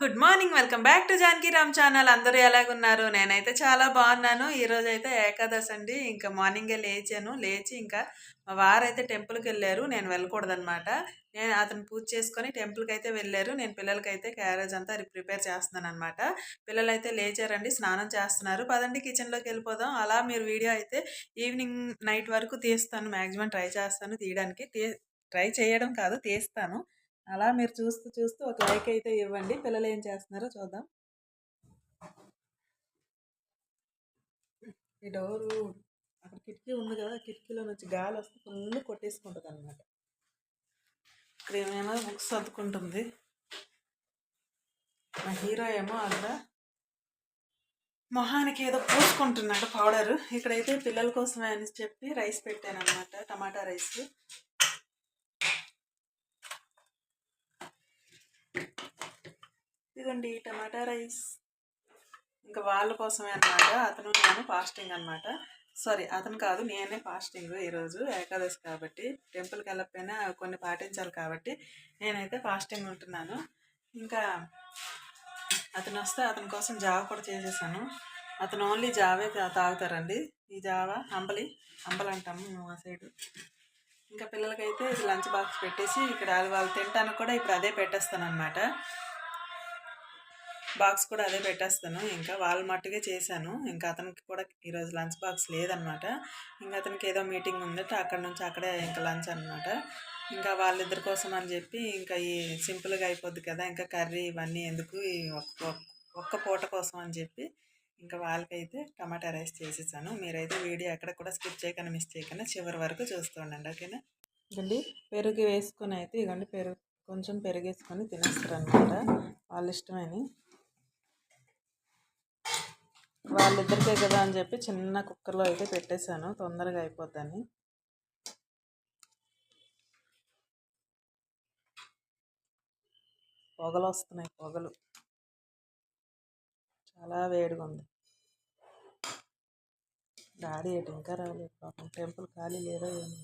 Good morning. Welcome back to Janaki Ram channel. అందరూ ఎలాగున్నారు? నేనైతే చాలా బాగున్నాను. ఈరోజు అయితే ఏకాదశి అండి. ఇంకా మార్నింగే లేచాను. లేచి ఇంకా మా వారైతే టెంపుల్కి వెళ్ళారు. నేను వెళ్ళకూడదనమాట. నేను అతను పూజ చేసుకొని టెంపుల్కి అయితే వెళ్ళారు. నేను పిల్లలకైతే క్యారేజ్ అంతా ప్రిపేర్ చేస్తున్నాను అనమాట. పిల్లలైతే లేచారండి, స్నానం చేస్తున్నారు. పదండి కిచెన్లోకి వెళ్ళిపోదాం. అలా మీరు వీడియో అయితే ఈవినింగ్ నైట్ వరకు తీస్తాను. మ్యాక్సిమం ట్రై చేస్తాను తీయడానికి. ట్రై చేయడం కాదు, తీస్తాను. అలా మీరు చూస్తూ చూస్తూ ఒక లైక్ అయితే ఇవ్వండి. పిల్లలు ఏం చేస్తున్నారో చూద్దాం. ఈ డోరు అక్కడ కిటికీ ఉంది కదా, కిటికీలో నుంచి గాలి వస్తే ఫుల్ కొట్టేసుకుంటుంది అనమాట. ఇక్కడ ఏమైనా బుక్స్ సర్దుకుంటుంది. మా హీరో ఏమో అక్కడ మొహానికి ఏదో పూసుకుంటున్నాడు పౌడరు. ఇక్కడైతే పిల్లల కోసమే అని చెప్పి రైస్ పెట్టాను అనమాట, టమాటా రైస్. ఇదిగోండి టమాటా రైస్. ఇంకా వాళ్ళ కోసమే అనమాట. అతను నేను ఫాస్టింగ్ అనమాట. సారీ, అతను కాదు, నేనే ఫాస్టింగ్ ఈరోజు ఏకాదశి కాబట్టి. టెంపుల్కి వెళ్ళకపోయినా కొన్ని పాటించాలి కాబట్టి నేనైతే ఫాస్టింగ్ ఉంటున్నాను. ఇంకా అతను వస్తే అతని కోసం జావ కూడా చేసేసాను. అతను ఓన్లీ జావే తాగుతారండి. ఈ జావ అంబలి అంటాము మా సైడు. ఇంకా పిల్లలకైతే ఇది లంచ్ బాక్స్ పెట్టేసి ఇక్కడ వాళ్ళు తినడానికి కూడా ఇప్పుడు అదే పెట్టేస్తాను అనమాట. బాక్స్ కూడా అదే పెట్టేస్తాను. ఇంకా వాళ్ళ మట్టుగా చేశాను. ఇంకా అతనికి కూడా ఈరోజు లంచ్ బాక్స్ లేదనమాట. ఇంకా అతనికి ఏదో మీటింగ్ ఉందట, అక్కడ నుంచి అక్కడే ఇంకా లంచ్ అనమాట. ఇంకా వాళ్ళిద్దరి కోసం అని చెప్పి ఇంకా ఈ సింపుల్గా అయిపోద్ది కదా, ఇంకా కర్రీ ఇవన్నీ ఎందుకు, ఈ ఒక్క పూట కోసం అని చెప్పి ఇంకా వాళ్ళకైతే టమాటా రైస్ చేసేసాను. మీరైతే వీడియో ఎక్కడ కూడా స్కిప్ చేయకుండా మిస్ చేయకుండా చివరి వరకు చూస్తూ ఉండండి, ఓకేనా. ఇదండి పెరుగు వేసుకొని అయితే ఇవ్వండి, పెరుగు కొంచెం పెరుగేసుకొని తినేస్తారు అనమాట వాళ్ళ ఇష్టమని. వాళ్ళిద్దరికే కదా అని చెప్పి చిన్న కుక్కర్లో అయితే పెట్టేశాను, తొందరగా అయిపోద్దని. పొగలు వస్తున్నాయి, పొగలు చాలా వేడిగా ఉంది. డాడీ ఏంటి ఇంకా రాలేదు పాపం, టెంపుల్ ఖాళీ లేదో ఏమో.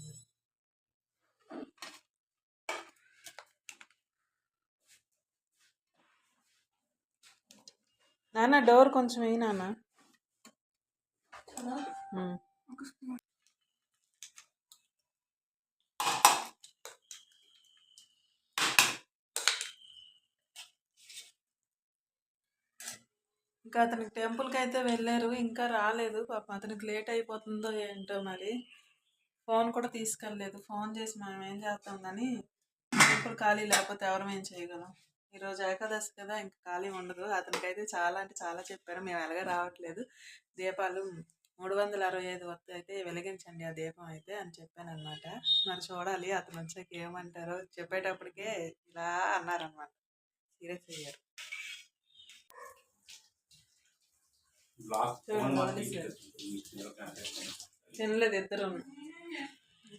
నాన్న డోర్ కొంచెం వేయి నాన్న. ఇంకా అతనికి టెంపుల్కి అయితే వెళ్ళారు, ఇంకా రాలేదు పాపం. అతనికి లేట్ అయిపోతుందో ఏంటో మరి. ఫోన్ కూడా తీసుకెళ్ళలేదు. ఫోన్ చేసి మనం ఏం చేస్తాం కానీ టెంపుల్ ఖాళీ లేకపోతే ఎవరం ఏం చేయగలం. ఈరోజు ఏకాదశి కదా, ఇంకా ఖాళీ ఉండదు. అతనికైతే చాలా అంటే చాలా చెప్పారు, మేము ఎలాగే రావట్లేదు, దీపాలు 365 వత్తు అయితే వెలిగించండి ఆ దీపం అయితే అని చెప్పాను అనమాట. మరి చూడాలి అతను వచ్చాక ఏమంటారో. చెప్పేటప్పటికే ఇలా అన్నారనమాట, సీరియస్ అయ్యారు. తినలేదు ఇద్దరు,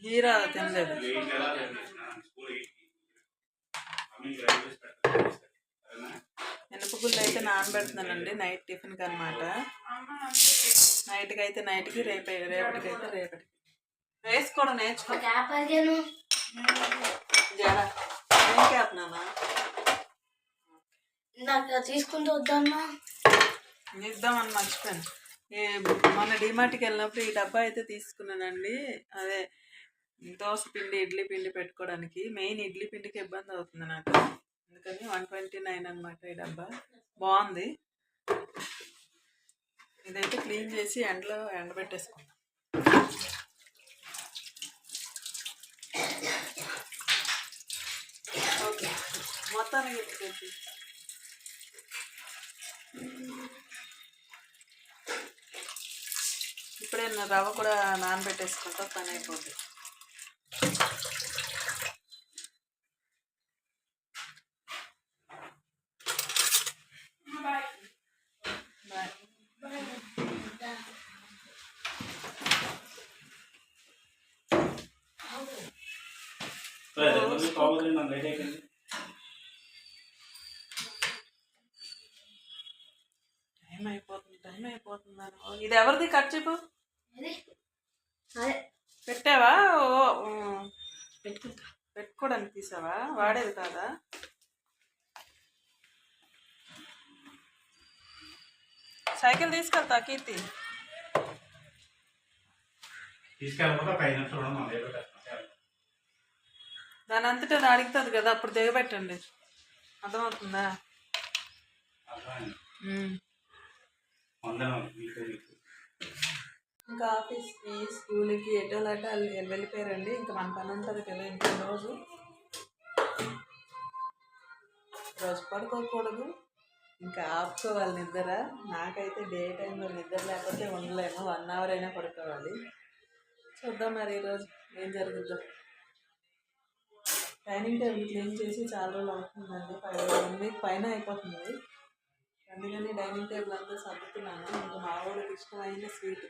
హీరా తినలేదు. మినపగుళ్ళు అయితే నానబెడుతున్నానండి నైట్ టిఫిన్కి అనమాట. నైట్కి అయితే నైట్కి, రేపటికైతే రేపటికి వేసుకోవడం నేర్చుకో. జడా ఏం క్యాప్నానా తీసుకుంటూ వద్దన్నా ఇద్దామని మర్చిపోయాను. మొన్న డిమార్ట్కి వెళ్ళినప్పుడు ఈ డబ్బా అయితే తీసుకున్నానండి. అదే దోశ పిండి, ఇడ్లీ పిండి పెట్టుకోవడానికి. మెయిన్ ఇడ్లీ పిండికి ఇబ్బంది అవుతుంది నాకు, అందుకని 129 అనమాట ఈ డబ్బా. బాగుంది. ఇదైతే క్లీన్ చేసి ఎండబెట్టేసుకున్నాం. ఓకే, మొత్తానికి ఎత్తుకొచ్చి ఇప్పుడే రవ్వ కూడా నానబెట్టేసుకుంటా, పని అయిపోతుంది. టైం అయిపోతుందని. ఇది ఎవరిది? కట్ చెప్పు. పెట్టావా? పెట్టుకోవడానికి తీసావా? వాడేది కాదా? సైకిల్ తీసుకెళ్తా కీర్తి. తీసుకెళ్ళకపోతే ఒక 5 నిమిషాలు ఉండమని దిగబెట్టేస్తాను. దాని అంతటా అది అడుగుతుంది కదా, అప్పుడు దిగబెట్టండి. అర్థమవుతుందా? ఇంకా ఆఫీస్కి స్కూల్కి ఎటోలాట వెళ్ళిపోయారండి. ఇంకా మన పని ఉంటుంది కదా. ఇంకా రోజు పడుకోకూడదు, ఇంకా ఆపుకోవాలి నిద్ర. నాకైతే డే టైంలో నిద్ర లేకపోతే ఉండలేను. 1 అవర్ అయినా పడుకోవాలి. చూద్దాం మరి ఈరోజు ఏం జరుగుద్దో. డైనింగ్ టేబుల్ క్లీన్ చేసి చాలా రోజులు అవుతుందండి. 1 వీక్ పైన అయిపోతుంది. అందుకని డైనింగ్ టేబుల్ అంతా సర్దుతున్నాను. ఇంకా మా ఊరికి ఇష్టమైన స్వీట్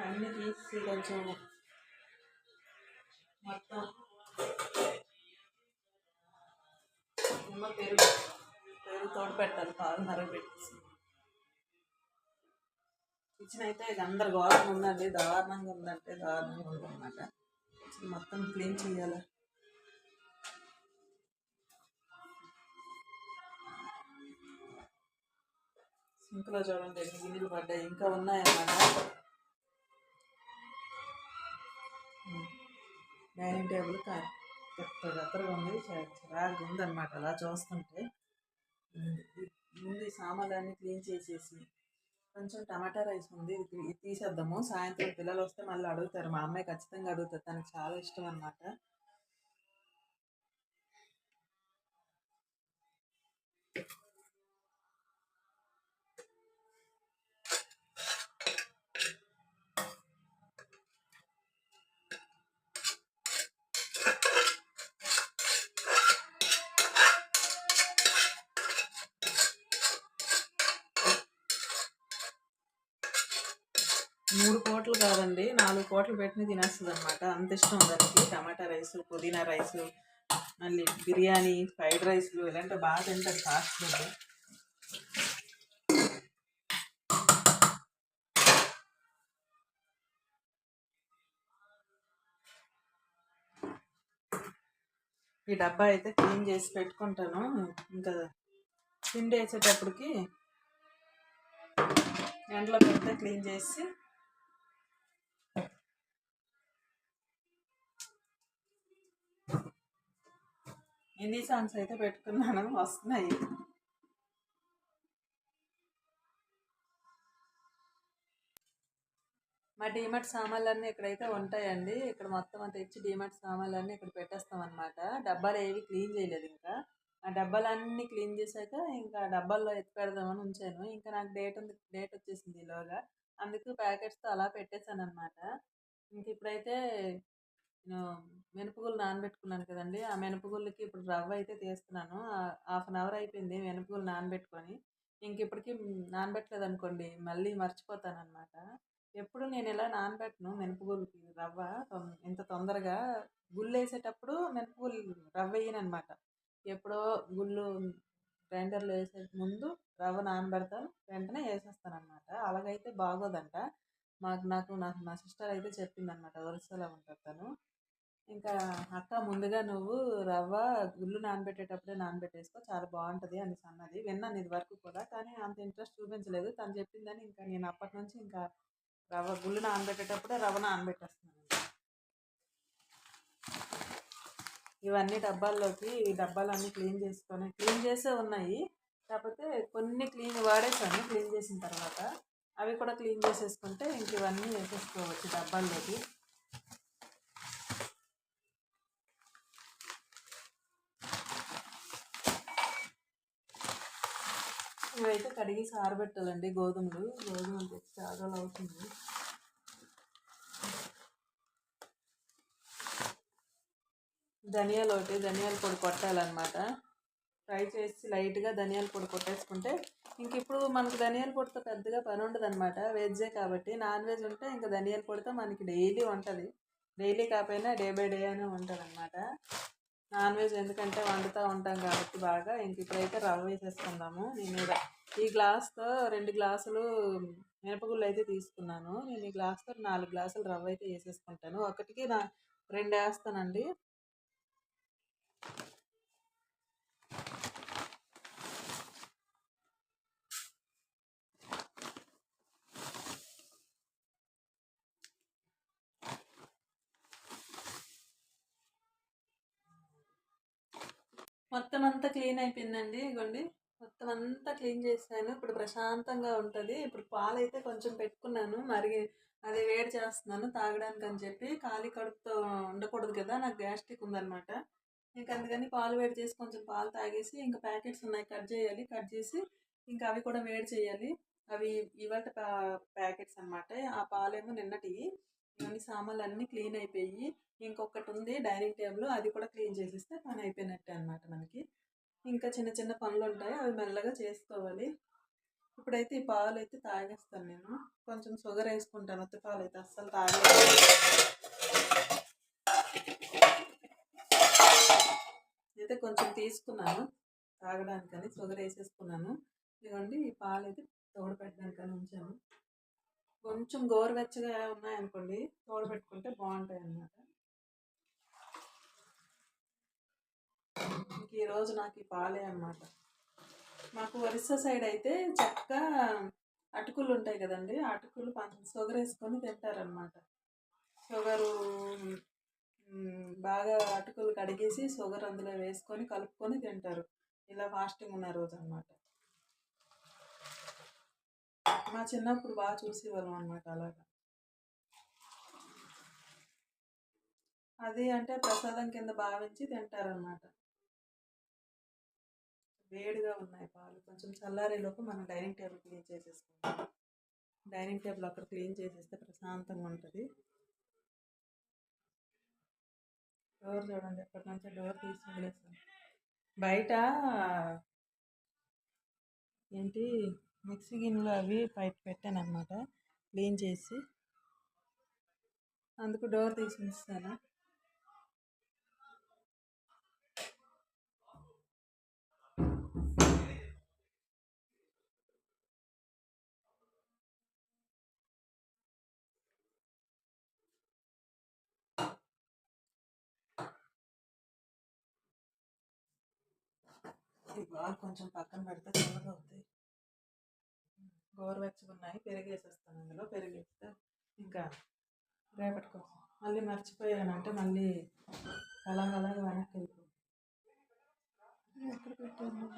అన్నీ తీసి కొంచెం మొత్తం పెరుగు తోడు పెట్టాలి, పాలు మరగబెట్టేసి. కిచెన్ అయితే గందరగోళంగా ఉందండి. దారుణంగా ఉందంటే దారుణంగా ఉందన్నమాట. మొత్తం క్లీన్ చేయాలి. సింక్లో చూడండి ఎన్ని గిన్నెలు పడ్డాయి, ఇంకా ఉన్నాయన్నమాట. డైనింగ్ టేబుల్ ఎత్తగా ఉంది, చిరాకు ఉందన్నమాట అలా చూస్తుంటే. ముందు ఈ సామాన్లన్నీ క్లీన్ చేసేసి కొంచెం టమాటా రైస్ ఉంది, ఇది తీసేద్దాము. సాయంత్రం పిల్లలు వస్తే మళ్ళీ అడుగుతారు. మా అమ్మాయి ఖచ్చితంగా అడుగుతారు, తనకు చాలా ఇష్టం అన్నమాట. మూడు పూటలు కాదండి, 4 పూటలు పెట్టిన తినేస్తుంది అనమాట. అంత ఇష్టం దానికి. టమాటా రైసు, పుదీనా రైసు, మళ్ళీ బిర్యానీ, ఫ్రైడ్ రైస్లు ఇలాంటివి బాగా తింటుంది ఫాస్ట్ ఫుడ్. ఈ డబ్బా అయితే క్లీన్ చేసి పెట్టుకుంటాను. ఇంకా పిండి వేసేటప్పటికి ఎండలో పెడితే క్లీన్ చేసి హిందీ సాంగ్స్ అయితే పెట్టుకున్నాను, వస్తున్నాయి. మా డీమార్ట్ సామాన్లన్నీ ఇక్కడైతే ఉంటాయండి. ఇక్కడ మొత్తం అంతా తెచ్చి డీమార్ట్ సామాన్లన్నీ ఇక్కడ పెట్టేస్తాం అనమాట. డబ్బాలు ఏవి క్లీన్ చేయలేదు. ఇంకా ఆ డబ్బాలన్నీ క్లీన్ చేశాక ఇంకా డబ్బాల్లో ఎత్తి పెడదామని ఉంచాను. ఇంకా నాకు డేట్ వచ్చేసింది ఈలోగా. అందుకు ప్యాకెట్స్తో అలా పెట్టేశాను అనమాట. ఇంక ఇప్పుడైతే మినపగుళ్ళు నానబెట్టుకున్నాను కదండి. ఆ మినపగుళ్ళకి ఇప్పుడు రవ్వ అయితే తీస్తున్నాను. 1/2 అవర్ అయిపోయింది మినపగుళ్ళు నానబెట్టుకొని. ఇంక ఇప్పటికి నానబెట్టలేదు అనుకోండి మళ్ళీ మర్చిపోతాను అనమాట. ఎప్పుడు నేను ఇలా నానబెట్టను మినపగుళ్ళకి రవ్వ. ఇంత తొందరగా గుళ్ళు వేసేటప్పుడు మినపగుళ్ళు రవ్వ వేయనమాట. ఎప్పుడో గుళ్ళు గ్రైండర్లో వేసే ముందు రవ్వ నానబెడతాను, వెంటనే వేసేస్తాను అనమాట. అలాగైతే బాగోదంట. నాకు మా సిస్టర్ అయితే చెప్పిందనమాట. వరుసలో ఉంటుంది తను. ఇంకా అక్క ముందుగా నువ్వు రవ్వ గుళ్ళు నానబెట్టేటప్పుడే నానబెట్టేసుకో, చాలా బాగుంటుంది అని అన్నది. విన్నాను ఇది వరకు కూడా, కానీ అంత ఇంట్రెస్ట్ చూపించలేదు. తను చెప్పిందని ఇంకా నేను అప్పటి నుంచి ఇంకా గుళ్ళు నానబెట్టేటప్పుడే రవ్వ నానబెట్టేస్తున్నాను. ఇవన్నీ డబ్బాల్లోకి, ఈ డబ్బాలన్నీ క్లీన్ చేసే ఉన్నాయి. కాకపోతే కొన్ని వాడేసాను క్లీన్ చేసిన తర్వాత. అవి కూడా క్లీన్ చేసేసుకుంటే ఇంక ఇవన్నీ వేసేసుకోవచ్చు డబ్బాల్లోకి. ఇవైతే కడిగి ఆరబెట్టాలండి. గోధుమలు తెచ్చి చాలా రోజులు అవుతుంది. ధనియాల పొడి కొట్టాలన్నమాట. ఫ్రై చేసి లైట్గా ధనియాల పొడి కొట్టేసుకుంటే ఇంక ఇప్పుడు మనకు ధనియాల పొడితో పెద్దగా పని ఉండదు అనమాట. వెజ్జే కాబట్టి. నాన్ వెజ్ ఉంటే ఇంకా ధనియాల పొడితో మనకి డైలీ ఉంటుంది. డైలీ కాకపోయినా డే బై డే అనే ఉంటుంది అనమాట. నాన్ వెజ్ ఎందుకంటే వండుతూ ఉంటాం కాబట్టి బాగా. ఇంక ఇప్పుడైతే రవ్వ వేసేసుకుందాము. నేను ఈ గ్లాస్తో 2 గ్లాసులు మినపగుళ్ళు అయితే తీసుకున్నాను. నేను ఈ గ్లాస్‌తో 4 గ్లాసులు రవ్వ అయితే ఏసేసుకుంటాను. ఒకటికి 2 ఏస్తానండి. మొత్తం అంతా క్లీన్ అయిపోయిందండి. ఇగోండి మొత్తం అంతా క్లీన్ చేశాను. ఇప్పుడు ప్రశాంతంగా ఉంటది. ఇప్పుడు పాలైతే కొంచెం పెట్టుకున్నాను. అది వేడి చేస్తున్నాను తాగడానికి అని చెప్పి. ఖాళీ కడుపుతో ఉండకూడదు కదా! నాకు గ్యాస్ట్రిక్ ఉందనమాట. ఇంక అందుకని పాలు వేడి చేసి కొంచెం పాలు తాగేసి ఇంక ప్యాకెట్స్ ఉన్నాయి కట్ చేయాలి. కట్ చేసి ఇంకా అవి కూడా వేడి చేయాలి. అవి ఇవాల్టి ప్యాకెట్స్ అనమాట. ఆ పాలేమో నిన్నటియి. ఇవన్నీ సామాన్లన్నీ క్లీన్ అయిపోయి ఇంకొకటి ఉంది డైనింగ్ టేబుల్ అది కూడా క్లీన్ చేసేస్తే పని అయిపోయినట్టే అనమాట మనకి. ఇంకా చిన్న చిన్న పనులు ఉంటాయి అవి మెల్లగా చేసుకోవాలి. ఇప్పుడైతే ఈ పాలు అయితే తాగేస్తాను నేను. కొంచెం షుగర్ వేసుకుంటాను. ఉత్త పాలు అయితే అస్సలు తాగలేదు. అయితే కొంచెం తీసుకున్నాను తాగడానికని షుగర్ వేసేసుకున్నాను. ఇదిగోండి ఈ పాలు అయితే తోడు పెట్టడానికని ఉంచాను. కొంచెం గోరువెచ్చగా ఉన్నాయనుకోండి తోడు పెట్టుకుంటే బాగుంటాయి అన్నమాట. ఇంక ఈరోజు నాకు ఈ పాలే అనమాట. మాకు ఒరిస్సా సైడ్ అయితే చక్కగా అటుకులు ఉంటాయి కదండి. అటుకులు షుగర్ వేసుకొని తింటారనమాట. షుగరు బాగా అటుకులు కడిగేసి షుగర్ అందులో వేసుకొని కలుపుకొని తింటారు. ఇలా ఫాస్టింగ్ ఉన్న రోజు అనమాట. మా చిన్నప్పుడు బాగా చూసేవాళ్ళం అనమాట అలాగా. అది అంటే ప్రసాదం కింద భావించి తింటారనమాట. వేడిగా ఉన్నాయి పాలు. కొంచెం చల్లారేలోపు మనం డైనింగ్ టేబుల్ క్లీన్ చేసేసుకుంటాం. డైనింగ్ టేబుల్ అక్కడ క్లీన్ చేసేస్తే ప్రశాంతంగా ఉంటుంది. డోర్ చూడండి ఎప్పటి నుంచో డోర్ తీసి వదిలేసాను. బయట ఏంటి మిక్సీ గిన్నెలు అవి బయట పెట్టాను అనమాట క్లీన్ చేసి. అందుకు డోర్ తీసి ఉంచుతాను. ఈ బాల్ కొంచెం పక్కన పెడితే చల్లగా అవుతాయి. గోరువెచ్చగా ఉన్నాయి. పెరిగేసేస్తాను అందులో. పెరిగేస్తే ఇంకా రేపటి కోసం మళ్ళీ మర్చిపోయానంటే మళ్ళీ అలాగ వెనక్కి వెళ్ళిపోయింది. ఎక్కడ పెట్టాను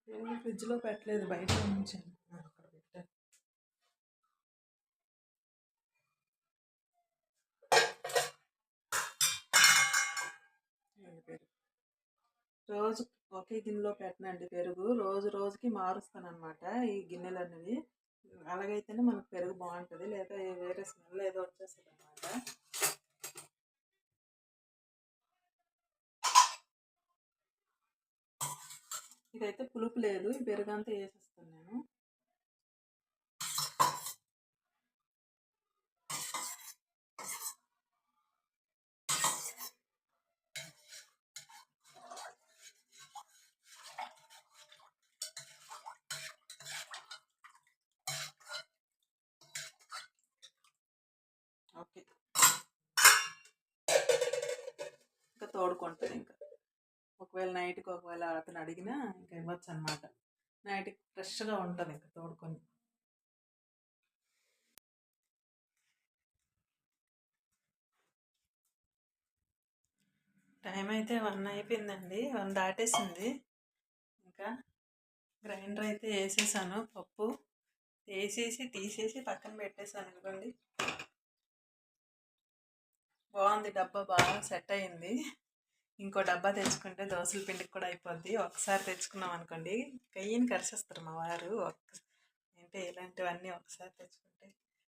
పెరుగు? ఫ్రిడ్జ్లో పెట్టలేదు, బయట ఉంచాను. అక్కడ పెట్టాను. పెరుగు రోజు ఒకే గిన్నెలో పెట్టనండి. పెరుగు రోజు రోజుకి మారుస్తాను అనమాట ఈ గిన్నెలు అనేవి. అలాగైతేనే మనకు పెరుగు బాగుంటుంది. లేదా వేరే స్మెల్ ఏదో వచ్చేస్తుంది అనమాట. ఇదైతే పులుపు లేదు. ఈ పెరుగు అంతా వేసేస్తాను నేను. ఓకే, ఇంకా తోడుకుంటుంది. ఇంకా ఒకవేళ నైట్కి అతను అడిగినా ఇంకా ఇవ్వచ్చు అనమాట. నైట్కి ఫ్రెష్గా ఉంటుంది ఇంకా తోడుకొని. టైం అయితే 1 అయిపోయిందండి. 1 దాటేసింది. ఇంకా గ్రైండర్ అయితే వేసేసాను. పప్పు తీసేసి పక్కన పెట్టేసాను. ఇదిగోండి బాగుంది. డబ్బా బాగా సెట్ అయింది. ఇంకో డబ్బా తెచ్చుకుంటే దోశల పిండికి కూడా అయిపోద్ది. ఒకసారి తెచ్చుకున్నాం అనుకోండి కయ్యని కరిచేస్తారు మా వారు. అంటే ఇలాంటివన్నీ ఒకసారి తెచ్చుకుంటే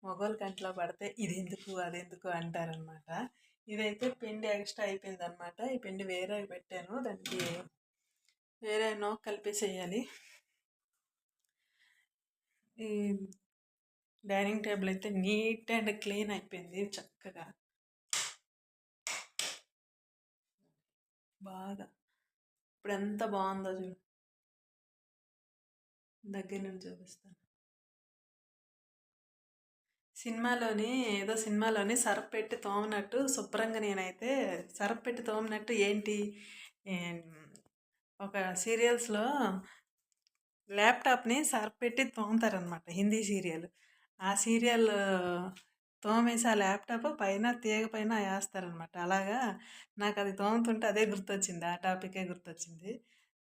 మొగోళ్ళ కంట్లో పడితే ఇది ఎందుకు అదెందుకు అంటారనమాట. ఇదైతే పిండి ఎక్స్ట్రా అయిపోయింది అనమాట. ఈ పిండి వేరే పెట్టాను. దానికి వేరే నూక కలిపేసేయాలి. ఈ డైనింగ్ టేబుల్ అయితే నీట్ అండ్ క్లీన్ అయిపోయింది చక్కగా బాగా. ఇప్పుడు ఎంత బాగుందో చూడు. దగ్గర నుంచి చూపిస్తాను. సినిమాలోని ఏదో సినిమాలోని సర్ఫ్ పెట్టి తోమనట్టు శుభ్రంగా నేనైతే సర్ఫ్ పెట్టి తోమనట్టు ఏంటి ఏం, ఒక సీరియల్స్లో ల్యాప్టాప్ని సర్ఫ్ పెట్టి తోముతారనమాట హిందీ సీరియల్. ఆ సీరియల్ తోమేసి ఆ ల్యాప్టాప్ పైన తీగ పైన వేస్తారనమాట. అలాగా నాకు అది తోముతుంటే అదే గుర్తొచ్చింది. ఆ టాపికే గుర్తొచ్చింది.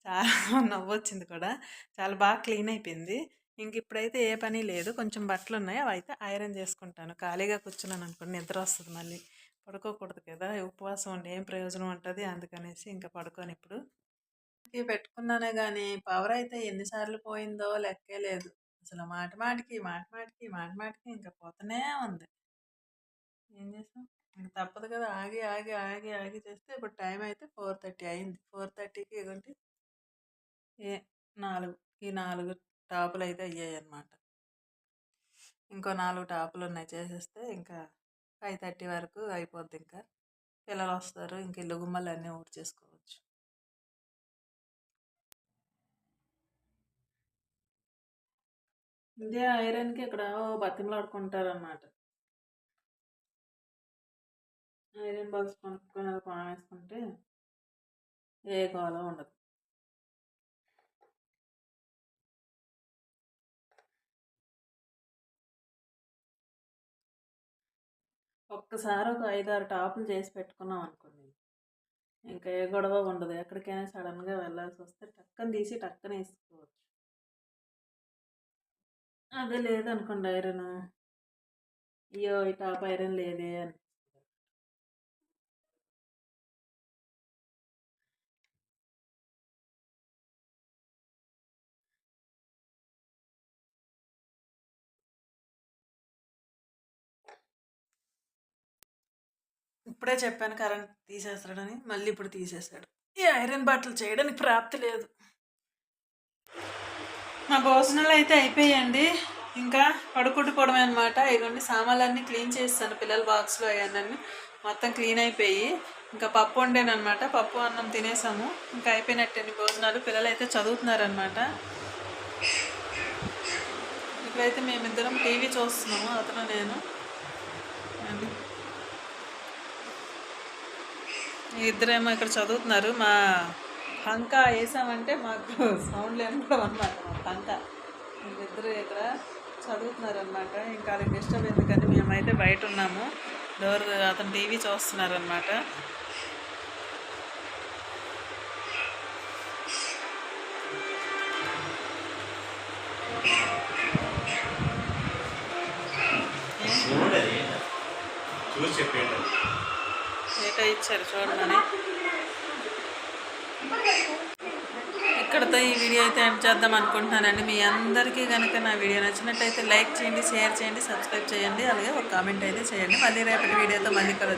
చాలా నవ్వొచ్చింది కూడా. చాలా బాగా క్లీన్ అయిపోయింది. ఇంక ఇప్పుడైతే ఏ పని లేదు. కొంచెం బట్టలు ఉన్నాయి. అవి అయితే ఐరన్ చేసుకుంటాను. ఖాళీగా కూర్చున్నాను అనుకోండి నిద్ర వస్తుంది మళ్ళీ. పడుకోకూడదు కదా! ఉపవాసం ఉండి ఏం ప్రయోజనం ఉంటుంది. అందుకనేసి ఇంకా పడుకోను ఇప్పుడు. పెట్టుకున్నానే గానీ పవర్ అయితే ఎన్నిసార్లు పోయిందో లెక్కే లేదు. అసలు మాటి మాటికి ఇంకా పోతూనే ఉంది. ఏం చేసాం? ఇంక తప్పదు కదా! ఆగి చేస్తే ఇప్పుడు టైం అయితే 4:30 అయింది. 4:30కి ఇగోండి ఏ 4 ఈ 4 టాపులయితే అయ్యాయన్నమాట. ఇంకో 4 టాపులున్నాయి చేసేస్తే ఇంకా 5:30 వరకు అయిపోద్దింకా. పిల్లలొస్తారు. ఇంక ఇల్లు గుమ్మాలన్నీ ఊడ్చేసుకోవచ్చు. ఇదే ఐరన్‌కి ఇక్కడ బతిమలాడుకుంటారనమాట. ఐరన్ బాక్స్ కొనుక్కొని అది కొనేసుకుంటే ఏ గోల ఉండదు. ఒక్కసారి ఒక 5, 6 టాపులు చేసి పెట్టుకున్నాం అనుకోండి. ఇంకా ఏ గొడవ ఉండదు. ఎక్కడికైనా సడన్‌గా వెళ్ళాల్సొస్తే టక్కన తీసి టక్కన ఏసుకోవచ్చు. అదే లేదనుకోండి ఐరను, అయ్యో! ఈ టాప్ ఐరన్ లేదే అని. ఇప్పుడే చెప్పాను కరెంట్ తీసేస్తాడని. మళ్ళీ ఇప్పుడు తీసేసాడు. ఈ ఐరన్ బట్టలు చేయడానికి ప్రాప్తి లేదు. మా భోజనాలు అయితే అయిపోయాయండి. ఇంకా పడుకుంటుకోవడమే అనమాట. ఇదిగోండి సామాన్లన్నీ క్లీన్ చేస్తాను. పిల్లల బాక్స్లో అయ్యానని మొత్తం క్లీన్ అయిపోయి ఇంకా పప్పు వండానమాట. పప్పు అన్నం తినేసాము. ఇంకా అయిపోయినట్టండి భోజనాలు. పిల్లలు అయితే చదువుతున్నారనమాట. ఇప్పుడైతే మేమిద్దరం టీవీ చూస్తున్నాము, అతను నేను అండి. ఇద్దరేమో ఇక్కడ చదువుతున్నారు. మా పంక వేసామంటే మాకు సౌండ్ లేకపోవడం అనమాట. మా పంక వీళ్ళిద్దరు ఇక్కడ చదువుతున్నారు అనమాట. ఇంకా వాళ్ళకి డిస్టర్బ్ ఎందుకని మేమైతే బయట ఉన్నాము. డోర్ అతను టీవీ చూస్తున్నారు అనమాట. చూసి చెప్పేయండి. ఏటో ఇచ్చారు చూడమని. ఇక్కడతో ఈ వీడియో అయితే ఎండ్ చేద్దాం అనుకుంటున్నానండి. మీ అందరికీ కనుక నా వీడియో నచ్చినట్టయితే లైక్ చేయండి, షేర్ చేయండి, సబ్స్క్రైబ్ చేయండి. అలాగే ఒక కామెంట్ అయితే చేయండి. మళ్ళీ రేపటి వీడియోతో మళ్ళీ కలుద్దాం.